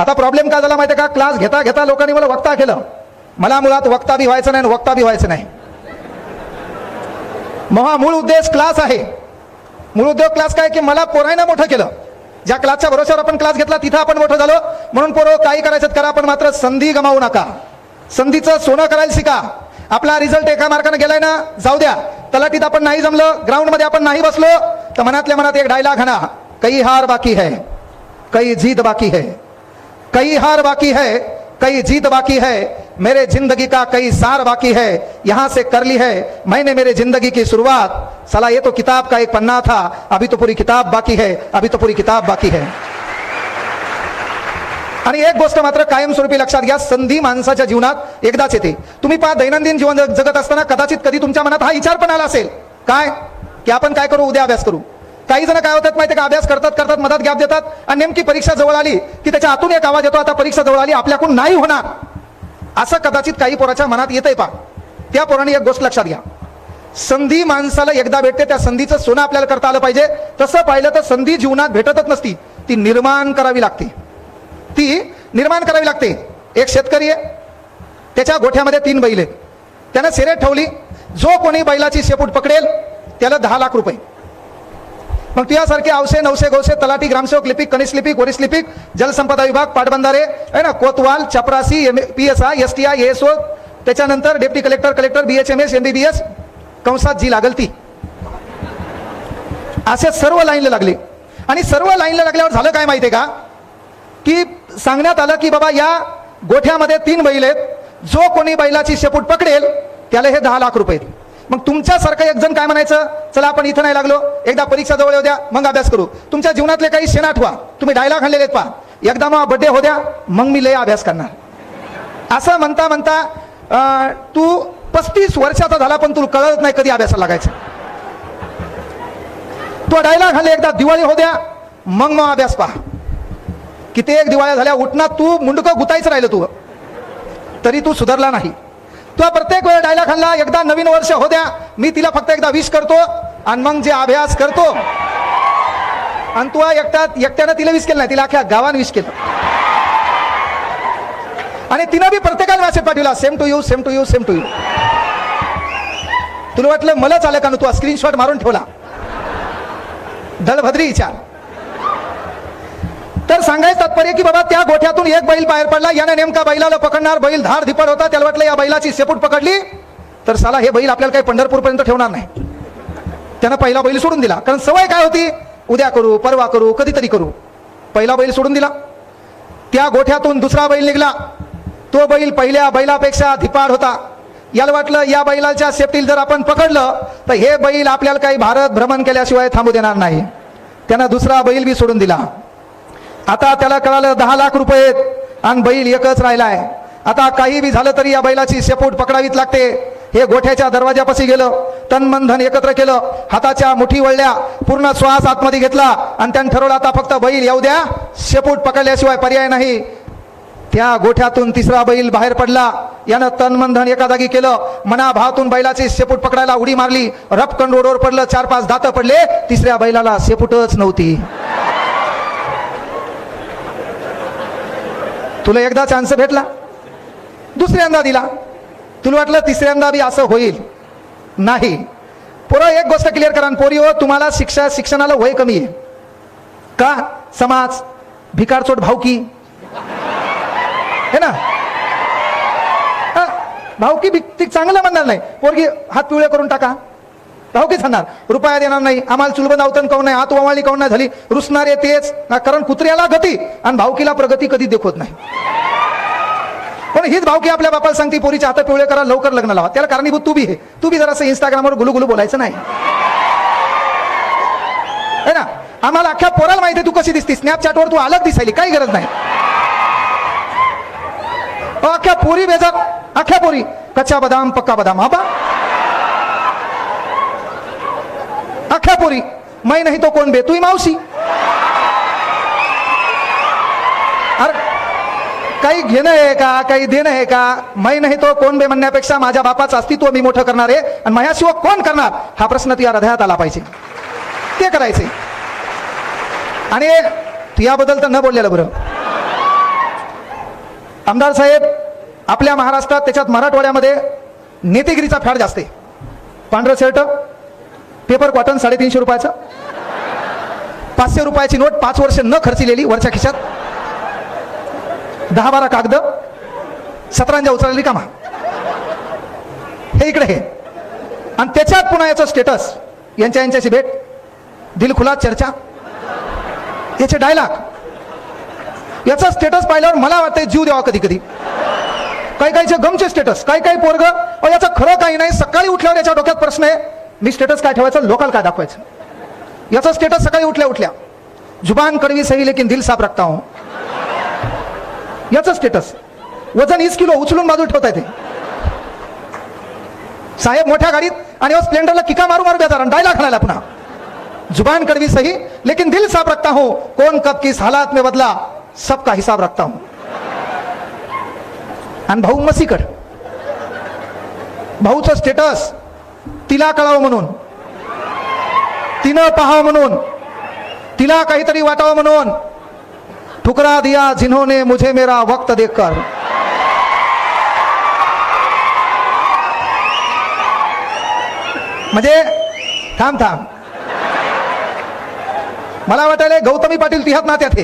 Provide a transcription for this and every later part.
आता प्रॉब्लेम काय झाला माहिती आहे का, क्लास घेता घेता लोकांनी मला वक्ता केलं. मला मुळात वक्ता बी व्हायचं नाही, वक्ता बी व्हायचं नाही. मूळ उद्देश क्लास आहे. मूळ उद्योग क्लास काय की मला पोरांना मोठं केलं. ज्या क्लासच्या भरोश्यावर आपण क्लास घेतला तिथं आपण मोठं झालो. म्हणून पोरं काही करायचं करा, पण मात्र संधी गमावू नका. संधीचं सोनं करायला शिका. आपला रिझल्ट एका मार्काने गेलाय ना, जाऊ द्या. तलाठीत आपण नाही जमलं, ग्राउंड मध्ये आपण नाही बसलो, तर मनातल्या मनात एक डायलॉग हाना, कई हार बाकी है, कई जीत बाकी है, कई हार बाकी है, कई जीत बाकी है, मेरे जिंदगी का कई सार बाकी है, यहां से कर ली है मैंने मेरे जिंदगी की शुरुआत. साला ये तो किताब का एक पन्ना था, अभी तो पूरी किताब बाकी है, अभी तो पूरी किताब बाकी है. आणि एक गोष्ट मात्र कायमस्वरूपी लक्षात घ्या, संधी माणसाच्या जीवनात एकदाच येते. तुम्ही पहा दैनंदिन जीवन जगत असताना कदाचित कधी तुमच्या मनात हा विचार पण आला असेल काय की आपण काय करू, उद्या अभ्यास करू. काही जण काय होतात माहिती का, अभ्यास करतात करतात मधात गॅप देतात आणि नेमकी परीक्षा जवळ आली की त्याच्या आतून एक आवाज येतो, आता परीक्षा जवळ आली, आपल्याकडून नाही होणार. असं कदाचित काही पोराच्या मनात येतंय. पा त्या पोराने एक गोष्ट लक्षात घ्या, संधी माणसाला एकदा भेटते, त्या संधीचं सोनं आपल्याला करता आलं पाहिजे. तसं पाहिलं तर संधी जीवनात भेटतच नसती, ती निर्माण करावी लागते. ती निर्माण करावी लागते. एक शेतकरी आहे, त्याच्या गोठ्यामध्ये 3 बैल आहेत. त्यानं शर्यत ठेवली, जो कोणी बैलाची शेपूट पकडेल त्याला 10 लाख रुपये. मग तुझ्यासारखे आवशे नवशे गवशे तलाठी ग्रामसेवक लिपिक कनिष्ठ लिपिक वरिष्ठ लिपिक जलसंपदा विभाग पाटबंधारे आहे ना, कोतवाल चपरासी PSI STI ASO, त्याच्यानंतर deputy collector collector BHMS MBBS कंसात जी लागल ती, असे सर्व लाईनला लागले. आणि सर्व लाईनला लागल्यावर झालं काय माहितीये का, की सांगण्यात आलं की बाबा या गोठ्यामध्ये 3 बैल आहेत, जो कोणी बैलाची शेपूट पकडेल त्याला हे 10 लाख रुपये. मग तुमच्यासारखं एक जण काय म्हणायचं, चला आपण इथं नाही लागलो, एकदा परीक्षा जवळ येऊ द्या मग अभ्यास करू. तुमच्या जीवनातले काही क्षण आठवा, तुम्ही डायलॉग आणलेले आहेत. पहा, एकदा मग बर्थडे हो द्या मग मी लय अभ्यास करणार. असं म्हणता म्हणता तू 35 वर्षाचा झाला पण तुला कळत नाही कधी अभ्यासाला लागायचं. तो डायलॉग आणले, एकदा दिवाळी हो द्या मग अभ्यास. पहा कित्येक दिवाळ्या झाल्या, उठणार तू मुंडकं गुतायचं राहिलं तू, तरी तू सुधारला नाही. तो प्रत्येक वेळा डायलॉग आणला, एकदा नवीन वर्ष हो द्या मी तिला फक्त एकदा विश करतो आणि मग जे अभ्यास करतो. आणि तू एकट्यानं तिला विश केलं नाही, तिला अख्ख्या गावानं विश केलं. आणि तिनं बी प्रत्येकाला मेसेज पाठवला, same to you same to you same to you. तुला वाटलं मला चालेल का, तू स्क्रीनशॉट मारून ठेवला, दळभद्री विचार. तर सांगायचं तात्पर्य की बाबा त्या गोठ्यातून एक बैल बाहेर पडला, याने नेमका बैलाला पकडणार, बैल धाड धिपड होता, त्याला वाटलं या बैलाची शेपूट पकडली तर साला हे बैल आपल्याला काही पंढरपूर पर्यंत ठेवणार नाही. त्यानं पहिला बैल सोडून दिला, कारण सवय काय होती, उद्या करू परवा करू कधीतरी करू. पहिला बैल सोडून दिला. त्या गोठ्यातून दुसरा बैल निघाला. तो बैल पहिल्या बैलापेक्षा धिपाड होता. याला वाटलं या बैलाच्या शेपटीला जर आपण पकडलं तर हे बैल आपल्याला काही भारत भ्रमण केल्याशिवाय थांबू देणार नाही. त्यानं दुसरा बैल बी सोडून दिला. आता त्याला कळालं 10 लाख रुपये आणि बैल एकच राहिलाय. आता काही बी झालं तरी या बैलाची शेपूट पकडावीच लागते. हे गोठ्याच्या दरवाजापाशी गेलं, तन मन धन एकत्र केलं, हाताच्या मुठी वळल्या, पूर्ण श्वास आतमध्ये घेतला आणि त्यानं ठरवलं आता फक्त बैल येऊ द्या, शेपूट पकडल्याशिवाय पर्याय नाही. त्या गोठ्यातून तिसरा बैल बाहेर पडला. यानं तन मन धन एका जागी केलं, मनाभावातून बैलाची शेपूट पकडायला उडी मारली. रपकन रोडवर पडलं, 4-5 दात पडले. तिसऱ्या बैलाला शेपूटच नव्हती. तुला एकदा चान्स भेटला, दुसऱ्यांदा दिला, तुला वाटलं तिसऱ्यांदा बी असं होईल. नाही. पोरं एक गोष्ट क्लिअर करा, पोरी हो, तुम्हाला शिक्षणाला वय कमी आहे का, समाज भिकारचोट भावकी है ना, भावकी चांगलं म्हणणार नाही. पोरगी हात पिवळे करून टाका, भावकीच म्हणणार, रुपया देणार नाही, आम्हाला चुलबंद अवतन काऊन नाही, हात वावाळी काऊन नाही झाली, रुसणारे तेच, कारण कुत्र्याला गती आणि भावकीला प्रगती कधी देखवत नाही. पण हीच भावकी आपल्या बापाला सांगते पोरीच्या हात पिवळे करा, लवकर लग्न लावा. त्याला कारणीभूत तू बी आहे. तू बी जरासं इंस्टाग्रामवर गुलू बोलायचं नाही है ना. आम्हाला अख्ख्या पोराला माहिती आहे तू कशी दिसती, स्नॅपचॅटवर तू अलग दिसायली, काही गरज नाही. अख्ख्या पोरी बेजार, अख्ख्या पोरी कच्चा बदाम पक्का बदाम. हा बा अख्ख्या पोरी, मै नाही तो कोण बे, तू मावशी. अरे काही घेणं आहे का, काही देणं आहे का, मै नाही तो कोण बे म्हणण्यापेक्षा माझ्या बापाचं अस्तित्व मी मोठं करणार आहे आणि माझ्याशिवाय कोण करणार हा प्रश्न तुझ्या हृदयात आला पाहिजे. ते करायचे. आणि तुझ्याबद्दल तर न बोललेलं बरं, आमदार साहेब, आपल्या महाराष्ट्रात त्याच्यात मराठवाड्यामध्ये नेतेगिरीचा फॅड जास्त आहे. पांढरं शर्ट, पेपर कॉटन 350 रुपयाचं, 500 रुपयाची नोट 5 वर्ष न खर्चलेली वरच्या खिशात, 10-12 कागद, 17 उचललेली कामा, हे इकडे हे. आणि त्याच्यात पुन्हा याचं स्टेटस, यांच्याशी भेट, दिलखुलास चर्चा, याचे डायलॉग, याचा स्टेटस पाहिल्यावर मला वाटतंय जीव द्यावा कधी कधी. काही काहीचे गमचे स्टेटस, काही पोरग याचं खरं काही नाही. सकाळी उठल्यावर याच्या डोक्यात प्रश्न आहे, मी स्टेटस काय ठेवायचं, लोकांना काय दाखवायचं. याचा स्टेटस सकाळी उठल्या जुबान कड़वी सही लेकिन दिल साफ रखता हूं, याचं स्टेटस. वजन 20 किलो उचलून बाजू ठेवता येते साहेब मोठ्या गाडीत, आणि स्प्लेंडरला किका मारू बेजार डायलॉग खायला पुन्हा. जुबान कड़वी सही लेकिन दिल साफ रखता हूं, कौन कब किस हालात में बदला सबका हिसाब रखता हूं. आणि भाऊ मसीकड, भाऊचं स्टेटस तिला कळावं म्हणून, तिनं पाहावं म्हणून, तिला काहीतरी वाटावं म्हणून, ठुकरा दिया जिन्होंने मुझे मेरा वक्त देखकर. म्हणजे थांब, मला वाटायला गौतमी पाटील तिहात ना त्यात,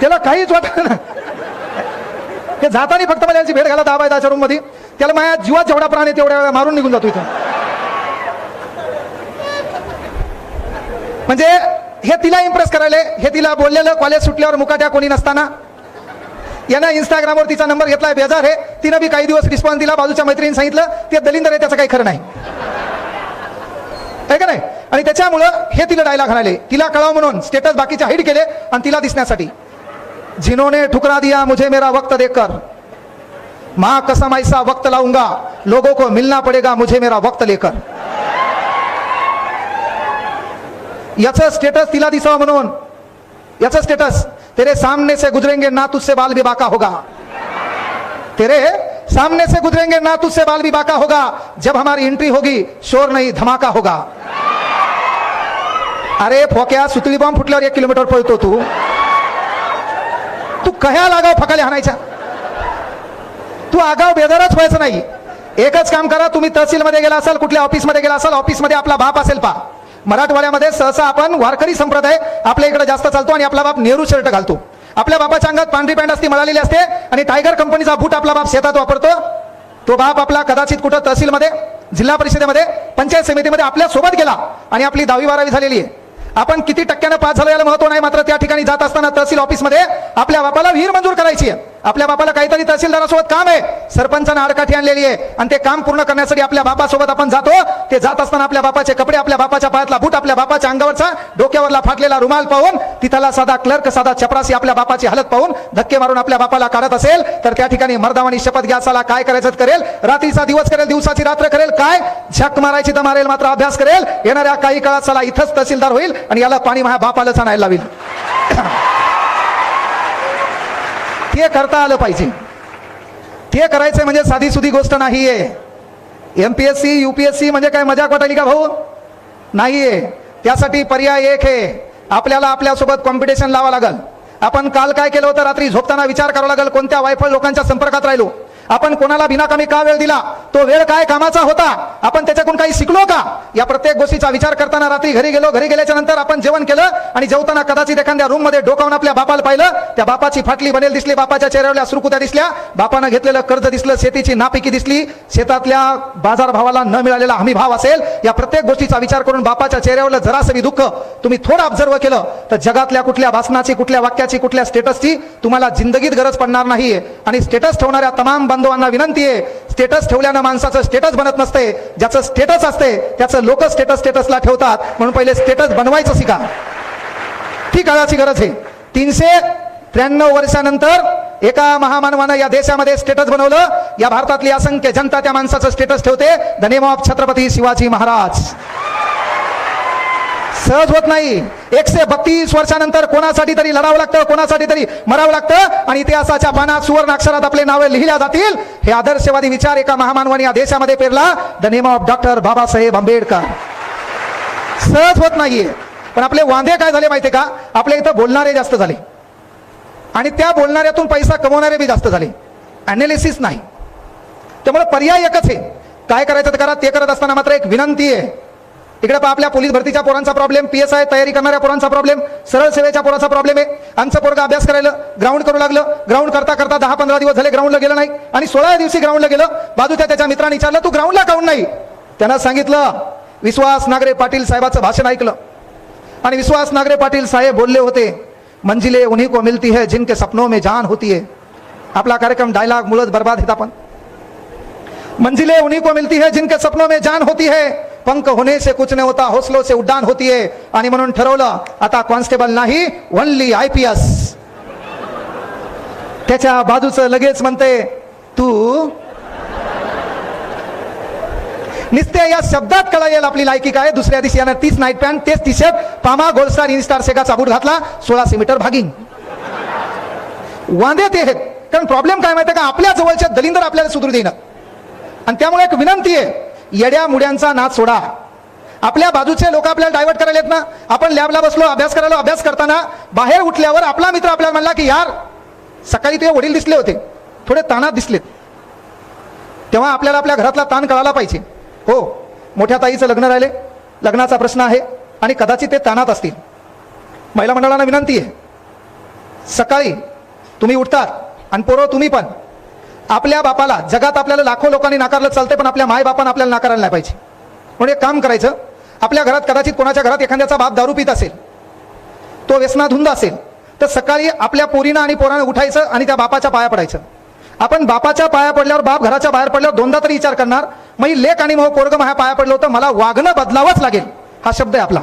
त्याला काहीच वाटत ना. ते जाताना फक्त मला यांची भेट घाला 10 रूम मध्ये, त्याला माझ्या जीवात जेवढा प्राण आहे तेवढ्या मारून निघून जातो इथं. म्हणजे हे तिला इम्प्रेस करायला, हे तिला बोललेलं कॉलेज सुटल्यावर मुकाट्या कोणी नसताना, यानं इंस्टाग्रामवर तिचा नंबर घेतलाय, बेजार आहे. तिनं बी काही दिवस रिस्पॉन्स दिला, बाजूच्या मैत्रिणी सांगितलं ते दलिंदर आहे, त्याचं काही खरं नाही का नाही. आणि त्याच्यामुळं हे तिला डायलॉग घालायले, तिला कळावं म्हणून स्टेटस बाकीचे हाईड केले, आणि तिला दिसण्यासाठी. जिन्होंने ठुकरा दिया मुझे मेरा वक्त देखकर, मां कसम ऐसा वक्त लाऊंगा लोगों को मिलना पड़ेगा मुझे मेरा वक्त लेकर. याचं स्टेटस तिला दिसावं म्हणून, याचं स्टेटस, तेरे सामने से गुजरेंगे ना तुझसे बाल भी बाका होगा, तेरे सामने से गुजरेंगे ना तुझसे बाल भी बाका होगा, जब हमारी एंट्री होगी शोर नहीं धमाका होगा. अरे फोक्या, सुतळी बॉम्ब फुटल्यावर 1 किलोमीटर पळतो तू कह्या लागाव फकाले हाणायच्या. तू आगाव बेजारच व्हायचं नाही. एकच काम करा, तुम्ही तहसीलमध्ये गेला असाल, कुठल्या ऑफिसमध्ये गेला असाल, ऑफिसमध्ये आपला बाप असेल पा. मराठवाड्यामध्ये सहसा आपण वारकरी संप्रदाय आपल्या इकडे जास्त चालतो, आणि आपला बाप नेहरू शर्ट घालतो. आपल्या बापाच्या अंगात पांढरी पॅन्ट असते, मिळालेली असते, आणि टायगर कंपनीचा बूट आपला बाप शेतात वापरतो. तो बाप आपला कदाचित कुठं तहसीलमध्ये, जिल्हा परिषदेमध्ये, पंचायत समितीमध्ये आपल्या सोबत गेला, आणि आपली 10वी-12वी झालेली आहे. आपण किती टक्क्यानं पास झालो याला महत्व नाही, मात्र त्या ठिकाणी जात असताना तहसील ऑफिसमध्ये आपल्या बापाला विहीर मंजूर करायची आहे. आपल्या बापाला काहीतरी तहसीलदारासोबत काम आहे, सरपंचानं आडकाठी आणलेली आहे, आणि ते काम पूर्ण करण्यासाठी आपल्या बापासोबत आपण जातो. ते जात असताना आपल्या बापाचे कपडे, आपल्या बापाच्या पायातला बूट, आपल्या बापाच्या अंगावरचा डोक्यावरला फाटलेला रुमाल पाहून, तिथला साधा क्लर्क, साधा चपरासी आपल्या बापाची हालत पाहून धक्के मारून आपल्या बापाला काढत असेल, तर त्या ठिकाणी मर्दावानी शपथ घ्या, साला काय करायचं करेल, रात्रीचा दिवस करेल, दिवसाची रात्र करेल, काय झक मारायची तर मारेल, मात्र अभ्यास करेल. येणाऱ्या काही काळात साला इथंच तहसीलदार होईल, आणि याला पाणी माझ्या बापालाच आणायला लावेल. ते करता आलं पाहिजे. ते करायचं म्हणजे साधी सुधी गोष्ट नाहीये. MPSC UPSC म्हणजे काय मजाक वाटायली का भाऊ? नाहीये. त्यासाठी पर्याय एक आहे, आपल्याला आपल्यासोबत कॉम्पिटिशन लावा लागल. आपण काल काय केलं होतं, रात्री झोपताना विचार करावा लागेल, कोणत्या वायफळ लोकांच्या संपर्कात राहिलो, आपण कोणाला बिनाकामी का वेळ दिला, तो वेळ काय कामाचा होता, आपण त्याच्याकडून काही शिकलो का, या प्रत्येक गोष्टीचा विचार करताना रात्री घरी गेलो. घरी गेल्याच्या नंतर आपण जेवण केलं, आणि जेवताना कदाचित एखाद्या रूम मध्ये डोकावून आपल्या बापाला पाहिलं, त्या बापाची फाटली बनेल दिसली, बापाच्या चेहऱ्यावरल्या सुरकुत्या दिसल्या, बापानं घेतलेलं कर्ज दिसलं, शेतीची नापिकी दिसली, शेतातल्या बाजारभावाला न मिळालेला हमी भाव असेल, या प्रत्येक गोष्टीचा विचार करून बापाच्या चेहऱ्यावरलं जरासं दुःख तुम्ही थोडं ऑब्झर्व केलं, तर जगातल्या कुठल्या भाषणाची, कुठल्या वाक्याची, कुठल्या स्टेटसची तुम्हाला जिंदगीत गरज पडणार नाहीये. आणि स्टेटस ठेवणाऱ्या तमाम बांधवांना विनंती आहे, स्टेटस ठेवल्यानं माणसाचं स्टेटस बनत नसते. ज्याचं स्टेटस असते त्याचं लोक स्टेटसला ठेवतात, म्हणून पहिले स्टेटस बनवायचं शिका. ती काळाची गरज आहे. 393 वर्षानंतर एका महामानवानं या देशामध्ये स्टेटस बनवलं. या भारतातली असंख्य जनता त्या माणसाचं स्टेटस ठेवते. The name of Chhatrapati Shivaji Maharaj. सहज होत नाही. 132 वर्षानंतर कोणासाठी तरी लढावं लागतं, कोणासाठी तरी मरावं लागतं, आणि इतिहासाच्या पानात सुवर्ण अक्षरात आपले नावे लिहिल्या जातील. हे आदर्शवादी विचार एका महामानवाने या देशामध्ये पेरला. The name of doctor Babasaheb Ambedkar. सहज होत नाहीये. पण आपले वांदे काय झाले माहितीये का, आपल्या इथं बोलणारे जास्त झाले आणि त्या बोलणाऱ्यातून पैसा कमवणारे बी जास्त झाले, अनालिसिस नाही. त्यामुळे पर्याय एकच आहे, काय करायचं ते करा. ते करत असताना मात्र एक विनंती आहे, इकडे पहा आपल्या पोलीस भरतीच्या पोरांचा प्रॉब्लेम, PSI तयारी करणाऱ्या पोरांचा प्रॉब्लेम, सरळ सेवेच्या पोरांचा प्रॉब्लेम आहे. आमचं पोरगा अभ्यास करायला ग्राउंड करू लागलं, ग्राउंड करता करता 10-15 दिवस झाले ग्राउंडला गेलं नाही आणि 16व्या दिवशी ग्राउंडला गेलं. बाजूच्या त्याच्या मित्रांनी विचारलं तू ग्राउंडला काऊन नाही. त्यानं सांगितलं विश्वास नागरे पाटील साहेबाचं भाषण ऐकलं आणि विश्वास नागरे पाटील साहेब बोलले होते मंजिले उन्हीं को मिलती है जिनके सपनों में जान होती है. आपला कार्यक्रम डायलॉग मुळच बर्बाद आहेत आपण. मंजिले उन्हीं को मिलती है जिनके सपनों में जान होती है, पंख होने से कुछ नहीं होता हौसलों से उड्डाण होती है. आणि म्हणून ठरवलं आता कॉन्स्टेबल नाही, ओनली IPS. त्याच्या बाजूचं लगेच म्हणते तू निस्ते या शब्दात कळायला आपली लायकी काय. दुसऱ्या दिवशी यानं 30 नाईट पॅन्ट, तेच टी-शर्ट, पामा गोल्डस्टार इनस्टार सेगाचा बूट घातला, 1600 मीटर भागीन. वांदे ते आहेत. कारण प्रॉब्लेम काय माहिती का, आपल्या जवळच्या दलिंदर आपल्याला सुधरू देईना. आणि त्यामुळे एक विनंती आहे, येड्या मुड्यांचा नाद सोडा. आपल्या बाजूचे लोक आपल्याला डायव्हर्ट करायला येत ना. आपण लॅबला बसलो अभ्यास करायला, अभ्यास करताना बाहेर उठल्यावर आपला मित्र आपल्याला म्हणला की यार सकाळी तुझे वडील दिसले होते, थोडे ताणात दिसलेत. तेव्हा आपल्याला आपल्या घरातला ताण कळाला पाहिजे. हो, मोठ्या ताईचं लग्न राहिले, लग्नाचा प्रश्न आहे आणि कदाचित ते ताणात असतील. महिला मंडळांना विनंती आहे, सकाळी तुम्ही उठतात आणि पोरं तुम्ही पण आपल्या बापाला, जगात आपल्याला लाखो लोकांनी नाकारलं चालते पण आपल्या माय बापानं आपल्याला नाकारायला नाही पाहिजे. म्हणून एक काम करायचं, आपल्या घरात कदाचित कोणाच्या घरात एखाद्याचा बाप दारू पित असेल, तो व्यसनाधुंद असेल, तर सकाळी आपल्या पोरीनं आणि पोरानं उठायचं आणि त्या बापाच्या पाया पडायचं. आपण बापाच्या पाया पडल्यावर, बाप घराच्या बाहेर पडल्यावर दोनदा तरी विचार करणार, मग लेक आणि मग पोरग माझ्या पाया पडलं होतं, मला वागणं बदलावंच लागेल, हा शब्द आहे आपला.